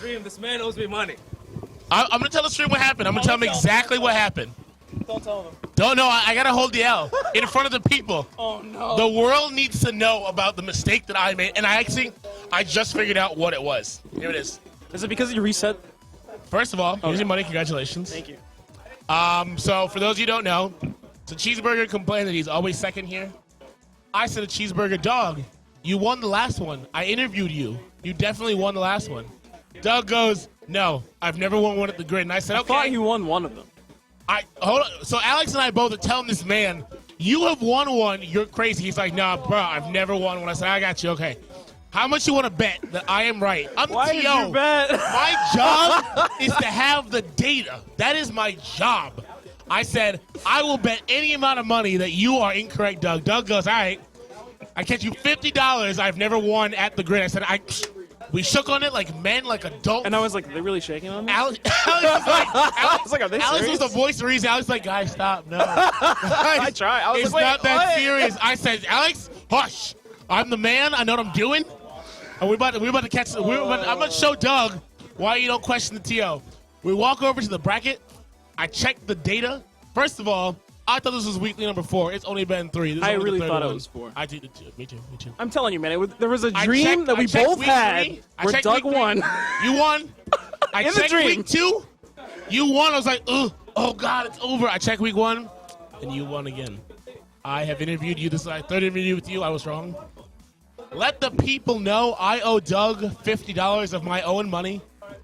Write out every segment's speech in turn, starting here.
stream. This man owes me money. I'm going to tell the stream what happened. I'm going to tell him exactly what happened. Don't tell them. Don't know. I got to hold the L in front of the people. Oh, no. The world needs to know about the mistake that I made. And I just figured out what it was. Here it is. Is it because you reset? First of all, here's your money. Congratulations. Thank you. So for those of you who don't know, so Cheeseburger complained that he's always second here. I said to Cheeseburger, dog, you won the last one. I interviewed you. You definitely won the last one. Doug goes, no, I've never won one at the grid. And I said, okay. I thought you won one of them. Hold on. So Alex and I both are telling this man, you have won one. You're crazy. He's like, nah, bro, I've never won one. I said, I got you. Okay. How much you want to bet that I am right? I'm the Why TO. did you bet? My job is to have the data. That is my job. I said, I will bet any amount of money that you are incorrect, Doug. Doug goes, all right. I catch you $50. I've never won at the grid. I said, we shook on it like men, like adults. And I was like, are they really shaking on me? Alex was like, are they Alex was serious? the voice of reason. Alex was like, guys, stop. No. I tried. I was It's like, wait, not that what? serious. I said, Alex, hush. I'm the man. I know what I'm doing. And we're about to catch. I'm about to show Doug why you don't question the TO. We walk over to the bracket. I check the data. First of all, I thought this was weekly number 4. It's only been 3. This is I only the really third thought it one. was 4. I did it too. Me too. I'm telling you, man. There was a I dream checked- that we I checked both week had 3. where Doug week 3. won. You won. I In the checked dream. week 2. You won. I was like, ugh, oh God, it's over. I checked week 1, and you won again. I have interviewed you. This is my 3rd interview with you. I was wrong. Let the people know I owe Doug $50 of my own money,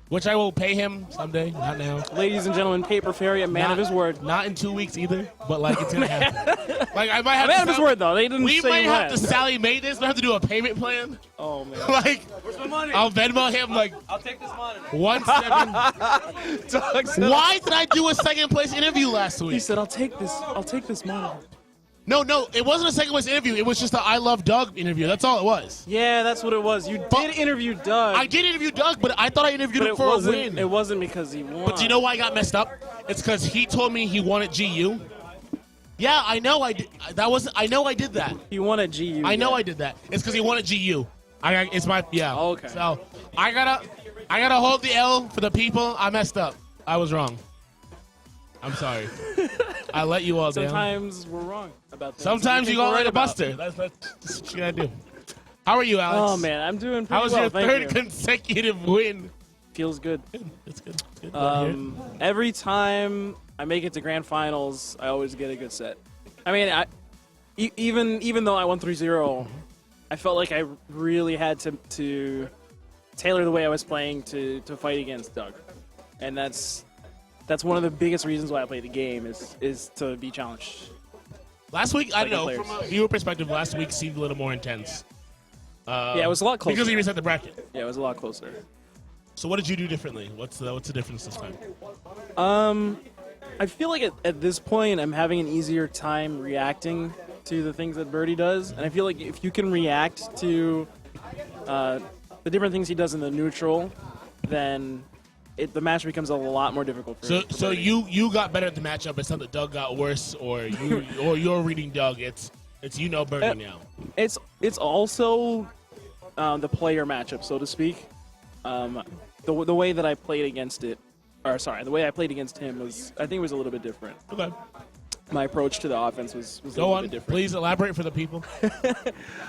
which I will pay him someday. Not now. Ladies and gentlemen, Paper Fairy, a man of his word. Not in 2 weeks either, but like it's gonna happen. Like I might have A man to of his word, though. They didn't We say might have when. to Sally Mae this. We have to do a payment plan. Oh, man. Like Where's my money? I'll Venmo him like I'll take this monitor. 1-7. Doug said, Why did I do a second place interview last he week? said, I'll take this monitor. No, it wasn't a second place interview. It was just a I Love Doug interview. That's all it was. Yeah, that's what it was. You did interview Doug. I did interview Doug, but I thought I interviewed but him for a win. it wasn't because he won. But do you know why I got messed up? It's because he told me he wanted GU. Yeah, I know I did. I know I did that. He won at GU. I know I did that. It's because he wanted GU. It's my Okay. So I gotta hold the L for the people. I messed up. I was wrong. I'm sorry. I let you all down. Sometimes we're wrong about things. Sometimes you think go we're like a about. buster. That's what you gotta do. How are you, Alex? Oh, man. I'm doing pretty How was well. your Thank 3rd you. consecutive win? Feels good. It's good. It's good. Every time I make it to grand finals, I always get a good set. I mean, even though I won 3-0, I felt like I really had to tailor the way I was playing to fight against Doug, and that's one of the biggest reasons why I play the game is to be challenged. Last week, I Like don't know, players. from a viewer perspective, last week seemed a little more intense. Yeah, it was a lot closer. Because he reset the bracket. Yeah, it was a lot closer. So what did you do differently? What's the difference this time? I feel like at this point, I'm having an easier time reacting to the things that Birdie does, and I feel like if you can react to the different things he does in the neutral, then the match becomes a lot more difficult for So Birdie. you got better at the matchup. It's not that Doug got worse, or you're reading Doug. It's Birdie now. It's also the player matchup, so to speak. The way that I played against it, the way I played against him I think it was a little bit different. Okay. My approach to the offense was a Go little on. bit different. Please elaborate for the people.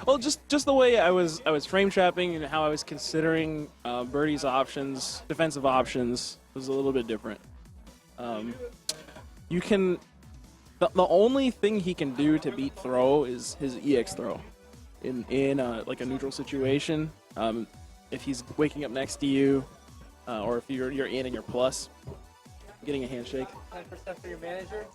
Well, just the way I was frame trapping and how I was considering Birdie's options, defensive options, was a little bit different. You can the only thing he can do to beat throw is his EX throw in like a neutral situation. If he's waking up next to you, or if you're in and you're plus, getting a handshake. 10% for your manager.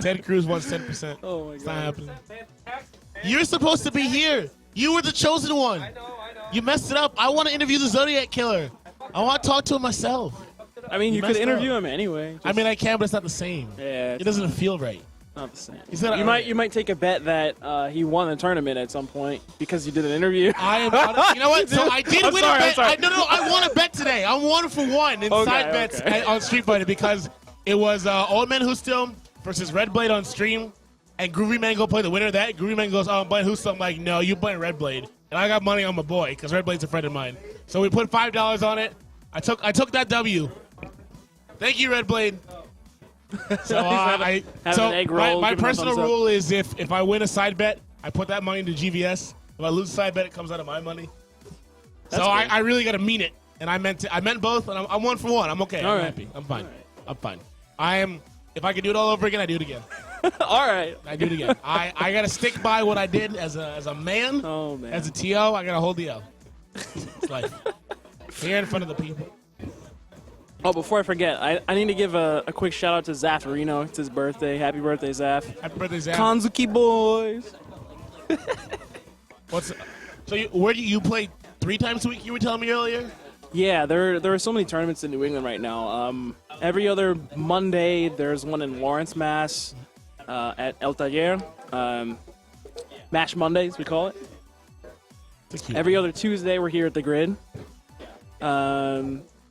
Ted Cruz wants 10%. Oh my It's not god. happening. Man, tax, man. You're supposed to be here. You were the chosen one. I know. You messed it up. I want to interview the Zodiac Killer. I want to talk to him myself. I mean, you could messed interview up. him anyway. I mean, I can, but it's not the same. Yeah, It it's doesn't feel right. not the same. He said, You might take a bet that he won the tournament at some point because you did an interview. I am. You know what? So I did I'm win sorry, a I'm bet. sorry. No. I won a bet today. I'm 1 for 1 in side bets okay. on Street Fighter because it was Old Man Who's Still versus Red Blade on stream, and Groovy Man go play the winner of that. Groovy Man goes, "Oh, I'm playing Who's Still." I'm like, "No, you playing Red Blade." And and I got money on my boy because Red Blade's a friend of mine. So we put $5 on it. I took that W. Thank you, Red Blade. So having an egg roll, my giving a personal thumbs up. rule is if I win a side bet, I put that money into GVS. If I lose a side bet, it comes out of my money. That's So good. I really got to mean it, and I meant both, and I'm 1 for 1. I'm okay. All I'm right. happy. I'm fine. All right. I'm fine. I am. If I could do it all over again, I do it again. All right. I do it again. I gotta stick by what I did as a man. Oh, man. As a TO, I gotta hold the L. It's like here in front of the people. Oh, before I forget, I need to give a quick shout out to Zaffarino. It's his birthday. Happy birthday, Zaf. Happy birthday, Zach. Kanzuki boys. Where do you play 3 times a week? You were telling me earlier. Yeah, there are so many tournaments in New England right now. Every other Monday, there's one in Lawrence, Mass, at El Taller. Mash Mondays, we call it. Every other Tuesday, we're here at the Grid.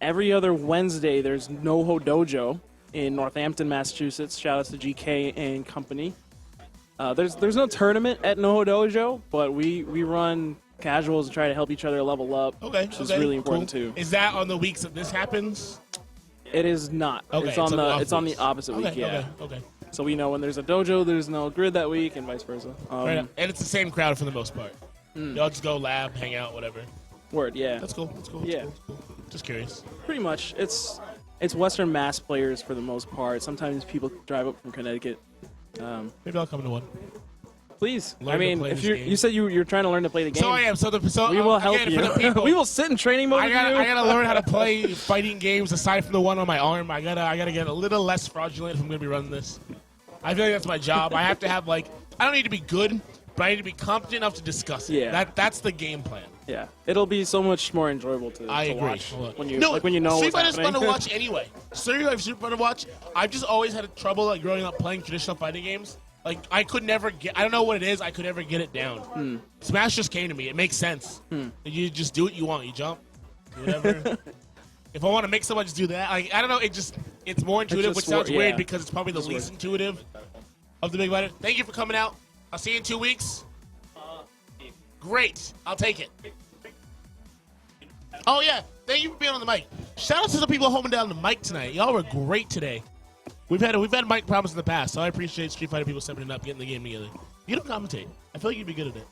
Every other Wednesday, there's NoHo Dojo in Northampton, Massachusetts. Shout out to GK and company. There's no tournament at NoHo Dojo, but we run casuals and try to help each other level up. Okay, which is really important cool. too. Is that on the weeks that this happens? It is not. Okay, it's on the weeks. opposite week. Yeah. Okay. So we know when there's a dojo, there's no Grid that week, and vice versa. Right on. And it's the same crowd for the most part. Y'all just go lab, hang out, whatever. Word, yeah. That's cool. That's cool. Yeah. That's cool. Just curious. Pretty much. It's Western Mass players for the most part. Sometimes people drive up from Connecticut. Maybe I'll come to one. Please. Learn I mean, to play if this game. you said you're trying to learn to play the game. So I am. So we will help again, you. For the people, We will sit in training mode I with you. gotta learn how to play fighting games aside from the one on my arm. I gotta get a little less fraudulent if I'm gonna be running this. I feel like that's my job. I have to have I don't need to be good, but I need to be competent enough to discuss it. Yeah. That's the game plan. Yeah. It'll be so much more enjoyable to I agree. watch when you No, when you know Street what's Fighter's fun happening. to watch anyway. Street Fighter's fun to watch. I've just always had trouble growing up playing traditional fighting games. I could never get. I don't know what it is. I could never get it down. Smash just came to me. It makes sense. You just do what you want. You jump, do whatever. If I want to make someone just do that, I don't know. It's more intuitive, which sounds weird because it's probably the least intuitive of the big fighter. Thank you for coming out. I'll see you in 2 weeks. Great. I'll take it. Oh yeah. Thank you for being on the mic. Shout out to the people holding down the mic tonight. Y'all were great today. We've had mic problems in the past, so I appreciate Street Fighter people stepping up, getting the game together. You don't commentate. I feel like you'd be good at it.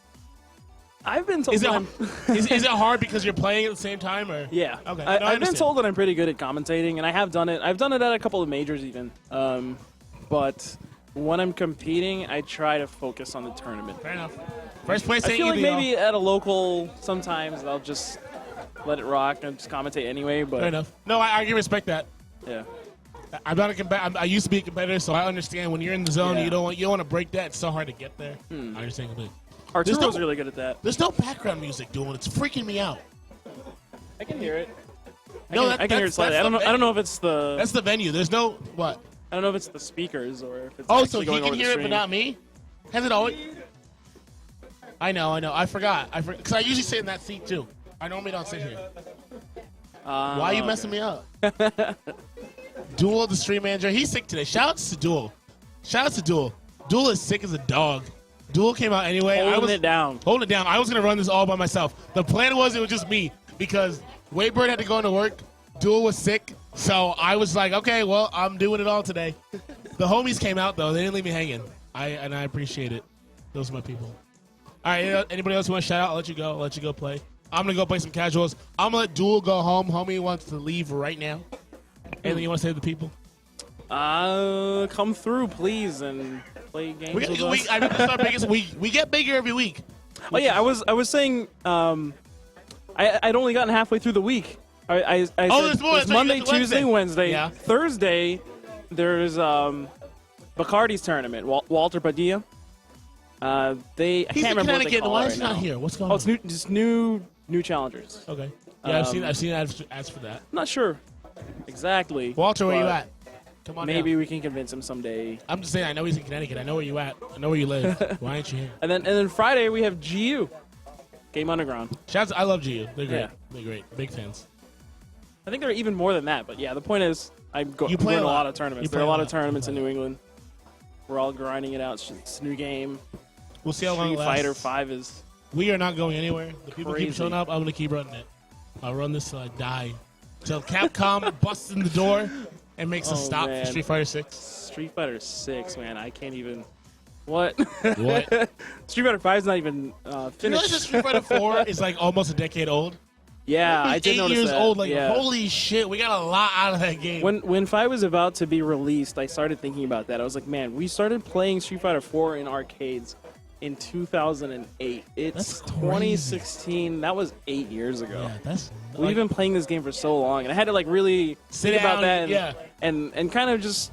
I've been told Is that it hard because you're playing at the same time, or Yeah. Okay. I've been understand. told that I'm pretty good at commentating, and I have done it. I've done it at a couple of majors even. But when I'm competing, I try to focus on the tournament. Fair enough. First place I ain't feel you, like Leo. maybe at a local, sometimes I'll just let it rock and just commentate anyway. But Fair enough. No, I can respect that. yeah, I'm not a I used to be a competitor, so I understand when you're in the zone, Yeah. you don't want to break that. It's so hard to get there. I understand completely. Arturo's really good at that. There's no background music doing. It's freaking me out. I can hear it. No, I can hear it slightly. I don't know if it's the. That's the venue. There's no what? I don't know if it's the speakers or if it's. Oh, actually so he going can over the hear it, but stream. not me. Has it always? I know. I forgot. Because I usually sit in that seat too. I normally don't sit here. Why are you messing me up? Duel, the stream manager, he's sick today. Shout out to Duel. Duel is sick as a dog. Duel came out anyway. Holding it down. Holding it down. I was going to run this all by myself. The plan was it was just me because Waybird had to go into work. Duel was sick. So I was like, okay, well, I'm doing it all today. The homies came out, though. They didn't leave me hanging. And I appreciate it. Those are my people. All right, anybody else want to shout out? I'll let you go. I'll let you go play. I'm going to go play some casuals. I'm going to let Duel go home. Homie wants to leave right now. Anything you want to say to the people? Come through, please, and play games with us. I mean, that's our biggest. We get bigger every week. Oh yeah, I was saying, I'd only gotten halfway through the week. I said there's more. there's Monday, Tuesday, Wednesday. Yeah. Thursday, there's Bacardi's tournament. Walter Padilla. I He's can't in remember what they Connecticut. call Why it is he right not now. here? What's going Oh, on? it's just new challengers. Okay. Yeah, I've seen ads for that. I'm not sure exactly. Walter, where you but at? Come on. Maybe down. we can convince him someday. I'm just saying. I know he's in Connecticut. I know where you at. I know where you live. Why aren't you here? And then Friday we have GU, Game Underground. Shouts. I love GU. They're great. Yeah. They're great. Big fans. I think there are even more than that, but yeah, the point is I'm You play going a to a lot. lot of tournaments. You There are play a lot a of lot. tournaments in New England. We're all grinding it out. It's a new game. We'll see how long Street it lasts. Fighter 5 is We are not going anywhere. The people keep Crazy. showing up. I'm going to keep running it. I'll run this till I die. Till Capcom busts in the door and makes a stop man. for Street Fighter 6. Street Fighter 6, man. I can't even. What? What? Street Fighter 5 is not even You realize that finished. Street Fighter 4 is like almost a decade old? Yeah, I It's did 8 notice years that. old. Like, yeah. holy shit, we got a lot out of that game. When 5 was about to be released, I started thinking about that. I was like, man, we started playing Street Fighter 4 in arcades in 2008. It's That's crazy. 2016. That was 8 years ago. yeah, that's We've been playing this game for so long, and I had to like really Sit think about down, that and, yeah. and kind of just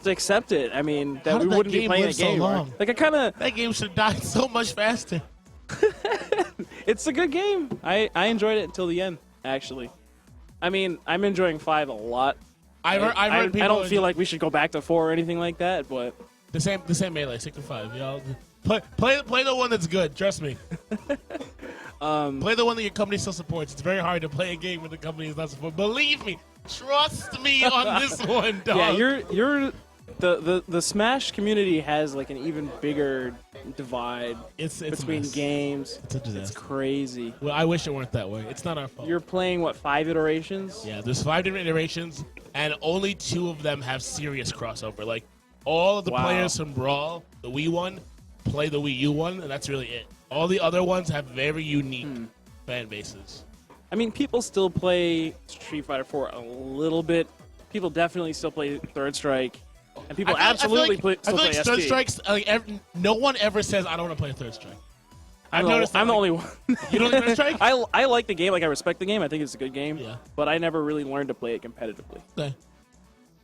accept it. I mean, that How we did that wouldn't be game playing live the game so anymore. long? Like I kind of, that game should have died so much faster. it's a good game. I enjoyed it until the end. Actually, I mean, I'm enjoying 5 a lot. I've heard people I don't feel like we should go back to 4 or anything like that, but the same melee, 6 to 5. Y'all play the one that's good. Trust me. Play the one that your company still supports. It's very hard to play a game when the company is not supporting. Believe me, trust me on this one, dog. yeah, you're the Smash community has like an even bigger divide it's a between mess. games. It's a It's disaster. crazy. Well, I wish it weren't that way. It's not our fault. You're playing what 5 iterations? Yeah, there's 5 different iterations, and only 2 of them have serious crossover. Like, all of the Wow. players from Brawl, the Wii one, play the Wii U one, and that's really it. All the other ones have very unique fan bases. I mean, people still play Street Fighter 4 a little bit. People definitely still play Third Strike, and people absolutely still play like SP. Third Strikes, no one ever says, I don't want to play a Third Strike. I've noticed that, I'm the like, only one. You don't like Third Strike? I like the game. Like I respect the game. I think it's a good game. Yeah. But I never really learned to play it competitively. Okay.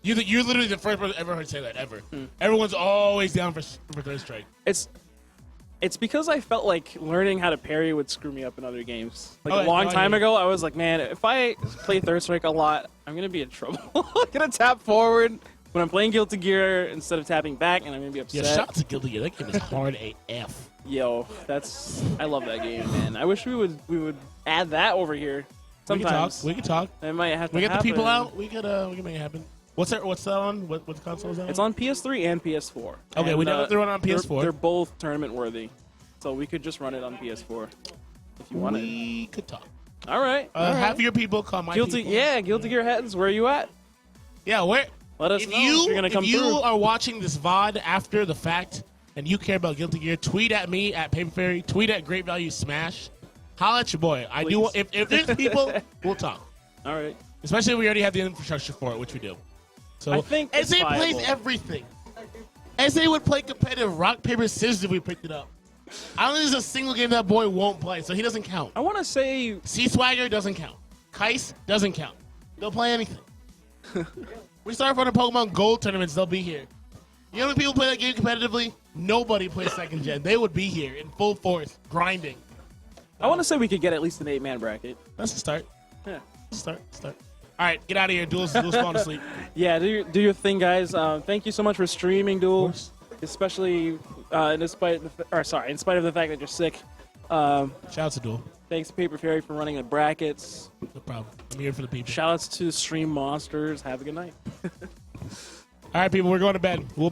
You're literally the first person I've ever heard say that, ever. Everyone's always down for Third Strike. It's because I felt like learning how to parry would screw me up in other games. Like Oh, a long no, I time hear you. ago, I was like, man, if I play Third Strike a lot, I'm gonna be in trouble. I'm gonna tap forward when I'm playing Guilty Gear instead of tapping back, and I'm gonna be upset. Yeah, shout out to Guilty Gear. That game is hard AF. Yo, I love that game, man. I wish we would add that over here. Sometimes We can talk. it might have to We get the people happen. out. We can make it happen. What's that on? What console is that on? It's on PS3 and PS4. Okay, And, we know they're on PS4. They're both tournament worthy, so we could just run it on PS4 if you wanted. We could talk. All right. all right. Have your people call my Guilty, people. yeah, Guilty Gear heads. Where are you at? Yeah, where? Let us If know if you're gonna come you through. are watching this VOD after the fact and you care about Guilty Gear, tweet at me at paperfairy, tweet at Great Value Smash. Holla at your boy. I do. Please. If there's people, we'll talk. All right. Especially if we already have the infrastructure for it, which we do. So I think it's SA plays viable. everything. SA would play competitive rock paper scissors if we picked it up. I don't think there's a single game that boy won't play, so he doesn't count. I want to say Sea Swagger doesn't count. Kais doesn't count. They'll play anything. We start running Pokemon Gold tournaments, they'll be here. You know how many people play that game competitively? Nobody plays second gen. They would be here in full force, grinding. I want to say we could get at least an 8-man bracket. That's a start. Yeah. Start. All right, get out of here. Duel's falling asleep. Yeah. Do your thing, guys. Thank you so much for streaming, Duel. course. Especially in spite of the fact that you're sick. Shout out to Duel. Thanks to Paper Fairy for running the brackets. No problem. I'm here for the people. Shoutouts to Stream Monsters. Have a good night. All right, people, we're going to bed. We'll